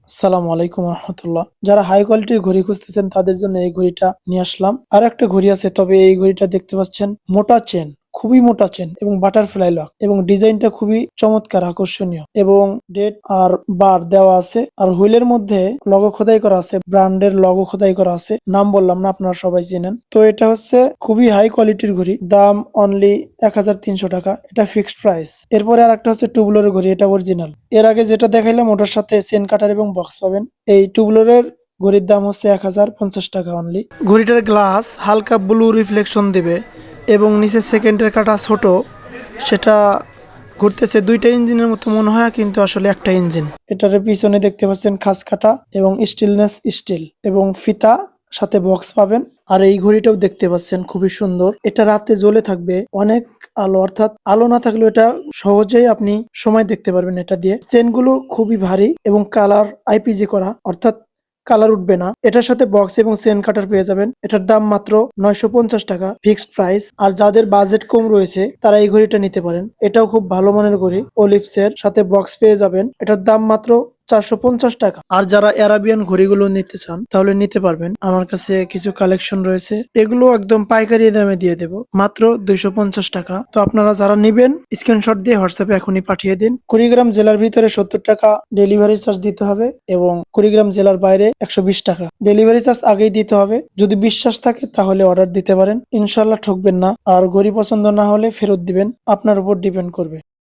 আসসালামু আলাইকুম রহমতুল্লাহ। যারা হাই কোয়ালিটির ঘড়ি খুঁজতেছেন তাদের জন্য এই ঘড়িটা নিয়ে আসলাম। আর একটা ঘড়ি আছে, তবে এই ঘড়িটা দেখতে পাচ্ছেন মোটা চেন, খুবই মোটা চেন এবং বাটারফ্লাই লক এবং ডিজাইনটা খুবই চমৎকার আকর্ষণীয় এবং ডেট আর বার দেওয়া আছে। আর হুইলের মধ্যে লগো খোদাই করা আছে, ব্র্যান্ডের লগো খোদাই করা আছে। নাম বললাম না, আপনারা সবাই চেনেন। তো এটা হচ্ছে খুবই হাই কোয়ালিটির ঘড়ি, দাম অনলি 1300 টাকা, এটা ফিক্সড প্রাইস। এরপরে আর একটা হচ্ছে টুবুলারের ঘড়ি, এটা অরিজিনাল। এর আগে যেটা দেখাইলাম ওটার সাথে চেন কাটার এবং বক্স পাবেন। এই টুবুলারের ঘড়ির দাম হচ্ছে 1050 টাকা অনলি। ঘড়িটার গ্লাস হালকা ব্লু রিফ্লেকশন দেবে এবং নিচের সেকেন্ডের কাটা ছোট, সেটা ঘুরতেছে দুইটা ইঞ্জিনের মতো মনে হয়, কিন্তু আসলে একটা ইঞ্জিন। এটার পিছনে দেখতে পাচ্ছেন খাস কাটা এবং স্টিলনেস স্টিল এবং ফিতা, সাথে বক্স পাবেন। আর এই ঘড়িটাও দেখতে পাচ্ছেন খুবই সুন্দর, এটা রাতে জ্বলে থাকবে, অনেক আলো, অর্থাৎ আলো না থাকলেও এটা সহজেই আপনি সময় দেখতে পারবেন এটা দিয়ে। চেনগুলো খুবই ভারী এবং কালার আইপিজি করা, অর্থাৎ কালার উঠবে না। এটার সাথে বক্স এবং চেন কাটার পেয়ে যাবেন। এটার দাম মাত্র 950 টাকা, ফিক্সড প্রাইস। আর যাদের বাজেট কম রয়েছে তারা এই ঘড়িটা নিতে পারেন, এটাও খুব ভালো মানের ঘড়ি। অলিভসের সাথে বক্স পেয়ে যাবেন, এটার দাম মাত্র 450 টাকা। আর যারা অ্যারাবিয়ান ঘড়িগুলো নিতে চান তাহলে নিতে পারবেন, আমার কাছে কিছু কালেকশন রয়েছে, এগুলো একদম পাইকারি দামে দিয়ে দেবো মাত্র 250 টাকা। তো আপনারা যারা নিবেন স্ক্রিনশট দিয়ে হোয়াটসঅ্যাপে এখনই পাঠিয়ে দিন। কুড়িগ্রাম জেলার ভিতরে 70 টাকা ডেলিভারি চার্জ দিতে হবে এবং কুড়িগ্রাম জেলার বাইরে 120 টাকা ডেলিভারি চার্জ আগেই দিতে হবে। যদি বিশ্বাস থাকে তাহলে অর্ডার দিতে পারেন, ইনশাল্লাহ ঠকবেন না। আর ঘড়ি পছন্দ না হলে ফেরত দিবেন, আপনার উপর ডিপেন্ড করবে।